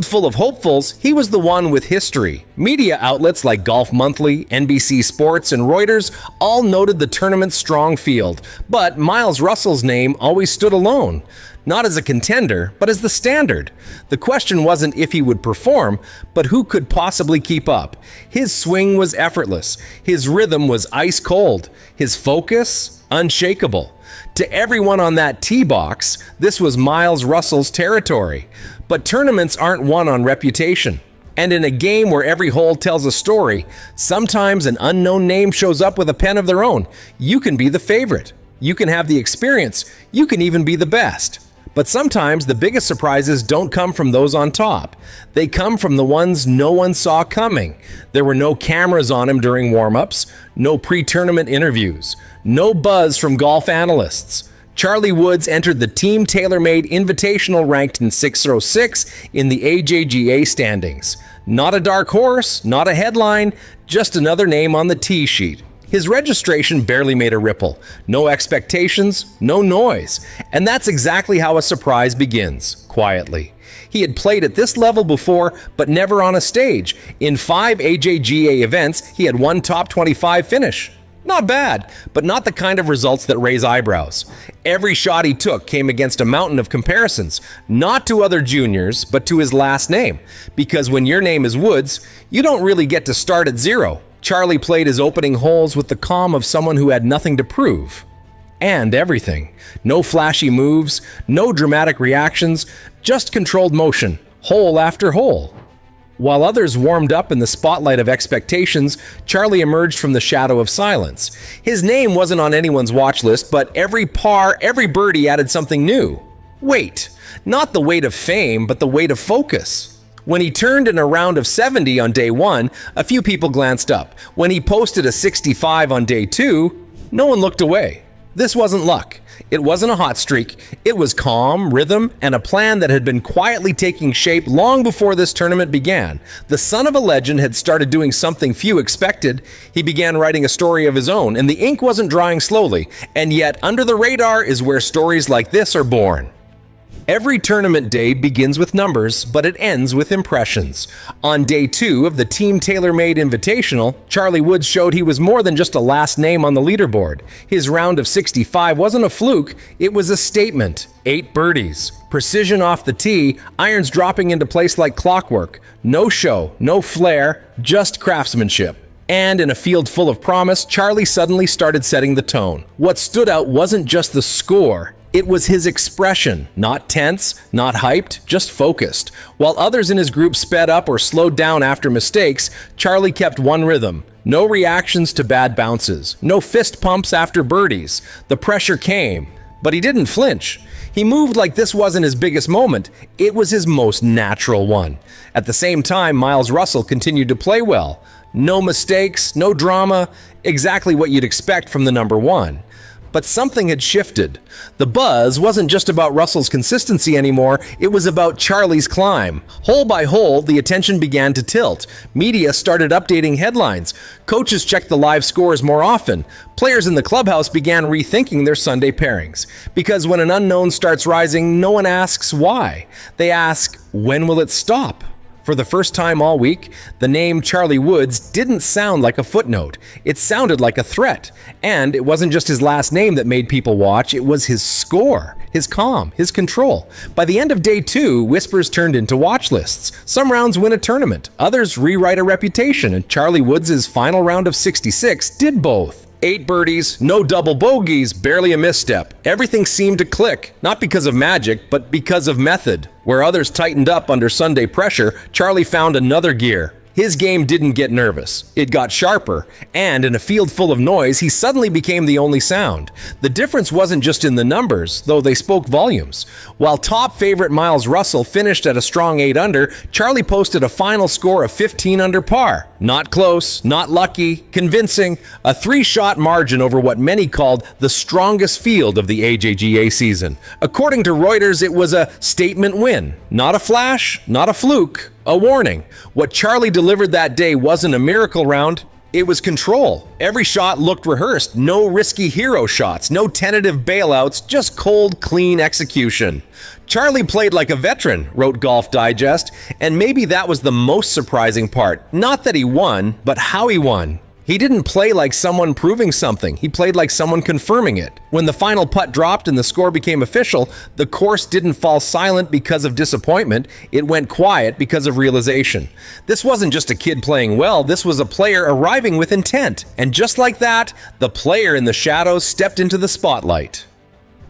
Full of hopefuls, he was the one with history. Media outlets like Golf Monthly, NBC Sports, and Reuters all noted the tournament's strong field, but Miles Russell's name always stood alone. Not as a contender, but as the standard. The question wasn't if he would perform, but who could possibly keep up. His swing was effortless. His rhythm was ice cold. His focus, unshakable. To everyone on that tee box, this was Miles Russell's territory. But tournaments aren't won on reputation. And in a game where every hole tells a story, sometimes an unknown name shows up with a pen of their own. You can be the favorite. You can have the experience. You can even be the best. But sometimes the biggest surprises don't come from those on top. They come from the ones no one saw coming. There were no cameras on him during warm-ups, no pre-tournament interviews, no buzz from golf analysts. Charlie Woods entered the Team TaylorMade Invitational ranked in 606 in the AJGA standings. Not a dark horse, not a headline, just another name on the tee sheet. His registration barely made a ripple. No expectations, no noise. And that's exactly how a surprise begins, quietly. He had played at this level before, but never on a stage. In 5 AJGA events, he had one top 25 finish. Not bad, but not the kind of results that raise eyebrows. Every shot he took came against a mountain of comparisons, not to other juniors, but to his last name. Because when your name is Woods, you don't really get to start at zero. Charlie played his opening holes with the calm of someone who had nothing to prove. And everything. No flashy moves, no dramatic reactions, just controlled motion, hole after hole. While others warmed up in the spotlight of expectations, Charlie emerged from the shadow of silence. His name wasn't on anyone's watch list, but every par, every birdie added something new. Weight. Not the weight of fame, but the weight of focus. When he turned in a round of 70 on day 1, a few people glanced up. When he posted a 65 on day 2, no one looked away. This wasn't luck. It wasn't a hot streak. It was calm, rhythm, and a plan that had been quietly taking shape long before this tournament began. The son of a legend had started doing something few expected. He began writing a story of his own, and the ink wasn't drying slowly. And yet, under the radar is where stories like this are born. Every tournament day begins with numbers, but it ends with impressions. On day 2 of the Team TaylorMade Invitational, Charlie Woods showed he was more than just a last name on the leaderboard. His round of 65 wasn't a fluke, it was a statement. 8 birdies, precision off the tee, irons dropping into place like clockwork. No show, no flair, just craftsmanship. And in a field full of promise, Charlie suddenly started setting the tone. What stood out wasn't just the score. It was his expression, not tense, not hyped, just focused. While others in his group sped up or slowed down after mistakes, Charlie kept one rhythm. No reactions to bad bounces, no fist pumps after birdies. The pressure came, but he didn't flinch. He moved like this wasn't his biggest moment. It was his most natural one. At the same time, Miles Russell continued to play well. No mistakes, no drama, exactly what you'd expect from the number 1. But something had shifted. The buzz wasn't just about Russell's consistency anymore, it was about Charlie's climb. Hole by hole, the attention began to tilt. Media started updating headlines. Coaches checked the live scores more often. Players in the clubhouse began rethinking their Sunday pairings. Because when an unknown starts rising, no one asks why. They ask, when will it stop? For the first time all week, the name Charlie Woods didn't sound like a footnote. It sounded like a threat. And it wasn't just his last name that made people watch, it was his score, his calm, his control. By the end of day 2, whispers turned into watch lists. Some rounds win a tournament, others rewrite a reputation, and Charlie Woods' final round of 66 did both. 8 birdies, no double bogeys, barely a misstep. Everything seemed to click, not because of magic, but because of method. Where others tightened up under Sunday pressure, Charlie found another gear. His game didn't get nervous. It got sharper, and in a field full of noise, he suddenly became the only sound. The difference wasn't just in the numbers, though they spoke volumes. While top favorite Miles Russell finished at a strong 8 under, Charlie posted a final score of 15 under par. Not close, not lucky, convincing, a 3-shot margin over what many called the strongest field of the AJGA season. According to Reuters, it was a statement win. Not a flash, not a fluke. A warning. What Charlie delivered that day wasn't a miracle round, it was control. Every shot looked rehearsed, no risky hero shots, no tentative bailouts, just cold, clean execution. Charlie played like a veteran, wrote Golf Digest, and maybe that was the most surprising part. Not that he won, but how he won. He didn't play like someone proving something, he played like someone confirming it. When the final putt dropped and the score became official, the course didn't fall silent because of disappointment, it went quiet because of realization. This wasn't just a kid playing well, this was a player arriving with intent. And just like that, the player in the shadows stepped into the spotlight.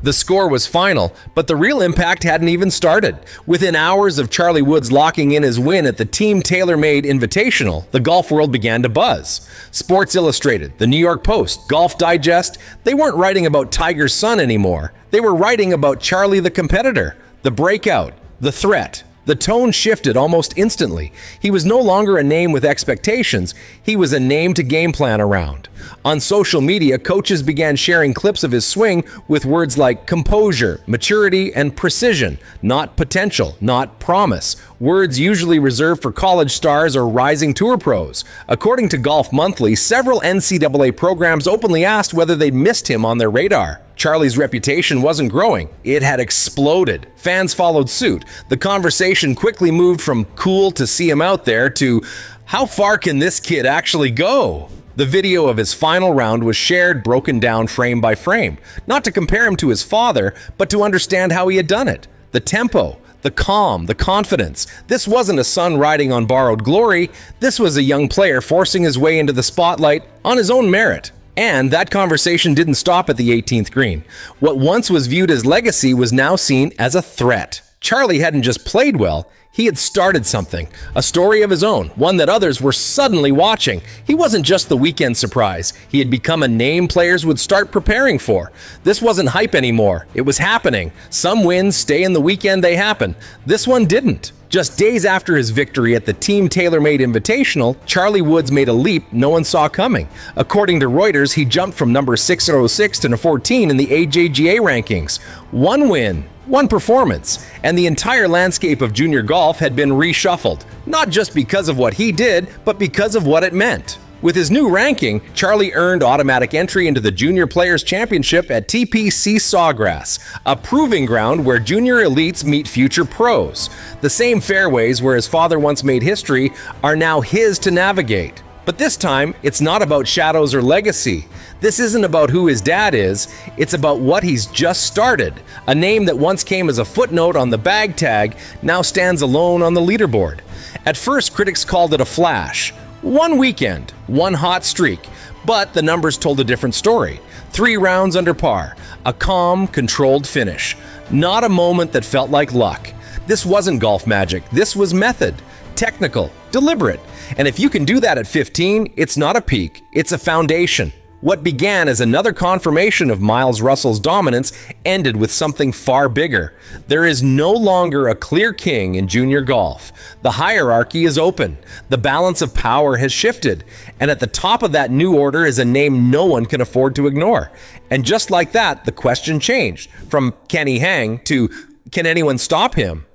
The score was final, but the real impact hadn't even started. Within hours of Charlie Woods locking in his win at the Team TaylorMade Invitational, the golf world began to buzz. Sports Illustrated, the New York Post, Golf Digest, they weren't writing about Tiger's son anymore. They were writing about Charlie the competitor, the breakout, the threat. The tone shifted almost instantly. He was no longer a name with expectations, he was a name to game plan around. On social media, coaches began sharing clips of his swing with words like composure, maturity, and precision, not potential, not promise, words usually reserved for college stars or rising tour pros. According to Golf Monthly, several NCAA programs openly asked whether they'd missed him on their radar. Charlie's reputation wasn't growing, it had exploded. Fans followed suit. The conversation quickly moved from cool to see him out there to how far can this kid actually go? The video of his final round was shared, broken down frame by frame, not to compare him to his father, but to understand how he had done it. The tempo, the calm, the confidence. This wasn't a son riding on borrowed glory, this was a young player forcing his way into the spotlight on his own merit. And that conversation didn't stop at the 18th green. What once was viewed as legacy was now seen as a threat. Charlie hadn't just played well, he had started something, a story of his own, one that others were suddenly watching. He wasn't just the weekend surprise, he had become a name players would start preparing for. This wasn't hype anymore, it was happening. Some wins stay in the weekend they happen. This one didn't. Just days after his victory at the Team TaylorMade Invitational, Charlie Woods made a leap no one saw coming. According to Reuters, he jumped from number 606 to number 14 in the AJGA rankings. One win, one performance, and the entire landscape of junior golf had been reshuffled, not just because of what he did, but because of what it meant. With his new ranking, Charlie earned automatic entry into the Junior Players Championship at TPC Sawgrass, a proving ground where junior elites meet future pros. The same fairways where his father once made history are now his to navigate. But this time, it's not about shadows or legacy. This isn't about who his dad is, it's about what he's just started. A name that once came as a footnote on the bag tag now stands alone on the leaderboard. At first, critics called it a flash. One weekend, one hot streak, but the numbers told a different story. 3 rounds under par, a calm, controlled finish. Not a moment that felt like luck. This wasn't golf magic, this was method. Technical, deliberate. And if you can do that at 15, it's not a peak, it's a foundation. What began as another confirmation of Miles Russell's dominance ended with something far bigger. There is no longer a clear king in junior golf. The hierarchy is open. The balance of power has shifted. And at the top of that new order is a name no one can afford to ignore. And just like that, the question changed from can he hang to can anyone stop him?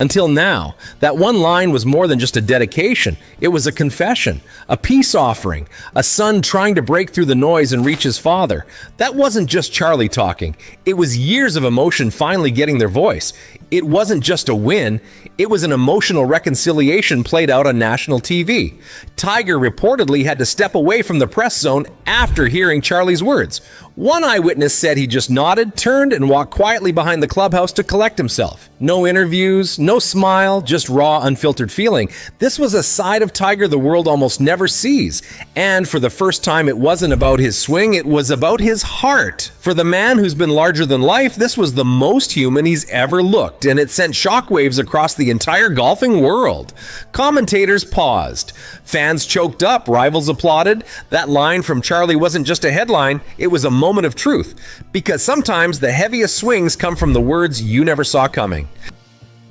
Until now, that one line was more than just a dedication. It was a confession, a peace offering, a son trying to break through the noise and reach his father. That wasn't just Charlie talking. It was years of emotion finally getting their voice. It wasn't just a win, it was an emotional reconciliation played out on national TV. Tiger reportedly had to step away from the press zone after hearing Charlie's words. One eyewitness said he just nodded, turned, and walked quietly behind the clubhouse to collect himself. No interviews, no smile, just raw, unfiltered feeling. This was a side of Tiger the world almost never sees. And for the first time, it wasn't about his swing, it was about his heart. For the man who's been larger than life, this was the most human he's ever looked, and it sent shockwaves across the entire golfing world. Commentators paused. Fans choked up, rivals applauded. That line from Charlie wasn't just a headline, it was a moment of truth. Because sometimes the heaviest swings come from the words you never saw coming.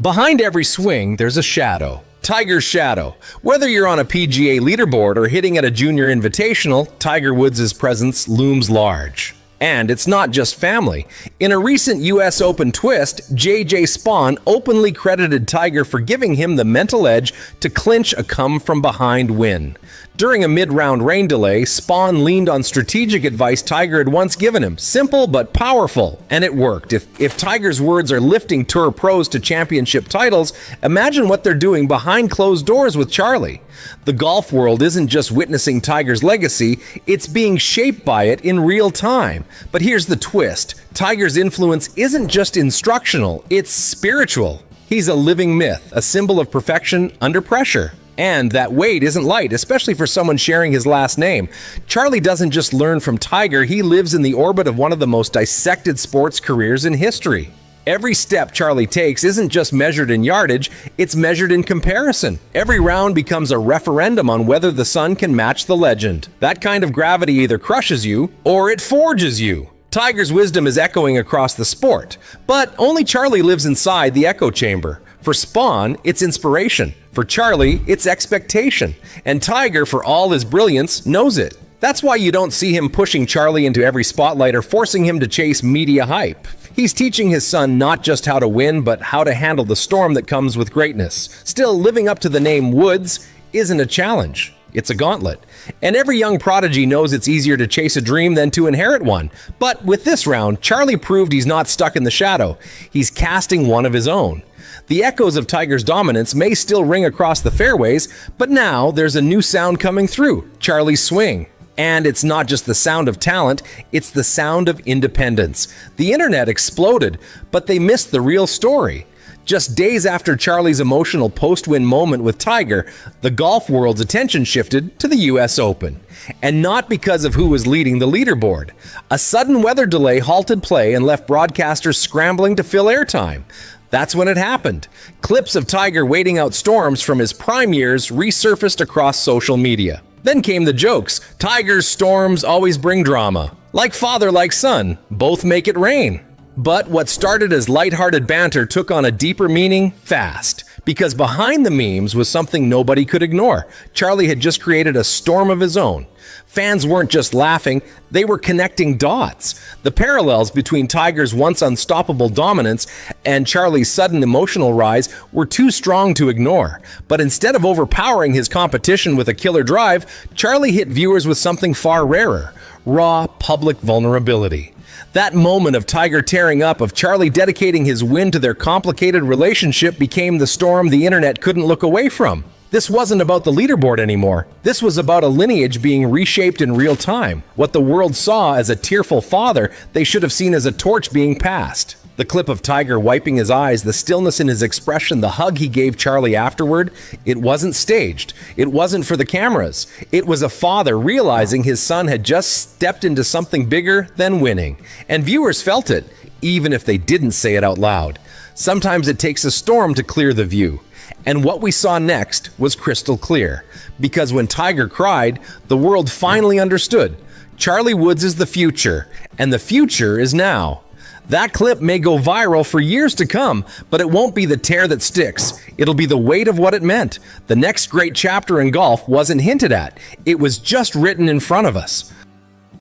Behind every swing, there's a shadow. Tiger's shadow. Whether you're on a PGA leaderboard or hitting at a junior invitational, Tiger Woods' presence looms large. And it's not just family. In a recent US Open twist, JJ Spaun openly credited Tiger for giving him the mental edge to clinch a come-from-behind win. During a mid-round rain delay, Spaun leaned on strategic advice Tiger had once given him, simple but powerful, and it worked. If Tiger's words are lifting tour pros to championship titles, imagine what they're doing behind closed doors with Charlie. The golf world isn't just witnessing Tiger's legacy, it's being shaped by it in real time. But here's the twist. Tiger's influence isn't just instructional, it's spiritual. He's a living myth, a symbol of perfection under pressure. And that weight isn't light, especially for someone sharing his last name. Charlie doesn't just learn from Tiger, he lives in the orbit of one of the most dissected sports careers in history. Every step Charlie takes isn't just measured in yardage, it's measured in comparison. Every round becomes a referendum on whether the son can match the legend. That kind of gravity either crushes you or it forges you. Tiger's wisdom is echoing across the sport, but only Charlie lives inside the echo chamber. For Spaun, it's inspiration. For Charlie, it's expectation. And Tiger, for all his brilliance, knows it. That's why you don't see him pushing Charlie into every spotlight or forcing him to chase media hype. He's teaching his son not just how to win, but how to handle the storm that comes with greatness. Still, living up to the name Woods isn't a challenge. It's a gauntlet. And every young prodigy knows it's easier to chase a dream than to inherit one. But with this round, Charlie proved he's not stuck in the shadow. He's casting one of his own. The echoes of Tiger's dominance may still ring across the fairways, but now there's a new sound coming through, Charlie's swing. And it's not just the sound of talent, it's the sound of independence. The internet exploded, but they missed the real story. Just days after Charlie's emotional post-win moment with Tiger, the golf world's attention shifted to the US Open. And not because of who was leading the leaderboard. A sudden weather delay halted play and left broadcasters scrambling to fill airtime. That's when it happened. Clips of Tiger waiting out storms from his prime years resurfaced across social media. Then came the jokes. Tiger's storms always bring drama. Like father, like son, both make it rain. But what started as lighthearted banter took on a deeper meaning fast. Because behind the memes was something nobody could ignore. Charlie had just created a storm of his own. Fans weren't just laughing, they were connecting dots. The parallels between Tiger's once unstoppable dominance and Charlie's sudden emotional rise were too strong to ignore. But instead of overpowering his competition with a killer drive, Charlie hit viewers with something far rarer: raw, public vulnerability. That moment of Tiger tearing up, of Charlie dedicating his win to their complicated relationship, became the storm the internet couldn't look away from. This wasn't about the leaderboard anymore. This was about a lineage being reshaped in real time. What the world saw as a tearful father, they should have seen as a torch being passed. The clip of Tiger wiping his eyes, the stillness in his expression, the hug he gave Charlie afterward, it wasn't staged. It wasn't for the cameras. It was a father realizing his son had just stepped into something bigger than winning. And viewers felt it, even if they didn't say it out loud. Sometimes it takes a storm to clear the view. And what we saw next was crystal clear. Because when Tiger cried, the world finally understood. Charlie Woods is the future, and the future is now. That clip may go viral for years to come, but it won't be the tear that sticks. It'll be the weight of what it meant. The next great chapter in golf wasn't hinted at. It was just written in front of us.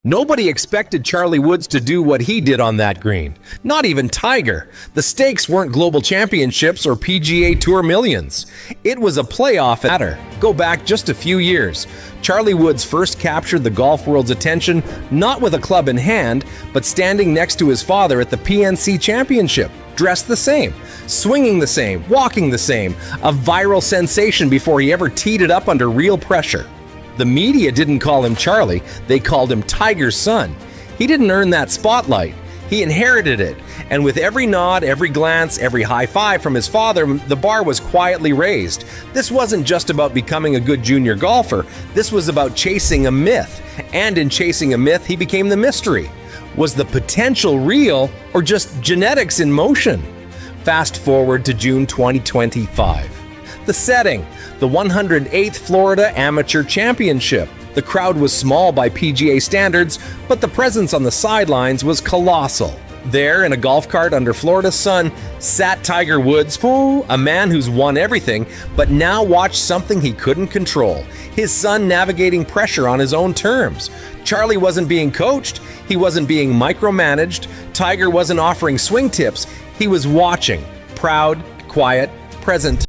Nobody expected Charlie Woods to do what he did on that green. Not even Tiger. The stakes weren't global championships or PGA Tour millions. It was a playoff matter. Go back just a few years. Charlie Woods first captured the golf world's attention, not with a club in hand, but standing next to his father at the PNC Championship. Dressed the same, swinging the same, walking the same. A viral sensation before he ever teed it up under real pressure. The media didn't call him Charlie, they called him Tiger's son. He didn't earn that spotlight, he inherited it. And with every nod, every glance, every high five from his father, the bar was quietly raised. This wasn't just about becoming a good junior golfer, this was about chasing a myth. And in chasing a myth, he became the mystery. Was the potential real, or just genetics in motion? Fast forward to June 2025. The setting, the 108th Florida Amateur Championship. The crowd was small by PGA standards, but the presence on the sidelines was colossal. There, in a golf cart under Florida's sun, sat Tiger Woods, a man who's won everything, but now watched something he couldn't control. His son navigating pressure on his own terms. Charlie wasn't being coached, he wasn't being micromanaged, Tiger wasn't offering swing tips, he was watching, proud, quiet, present.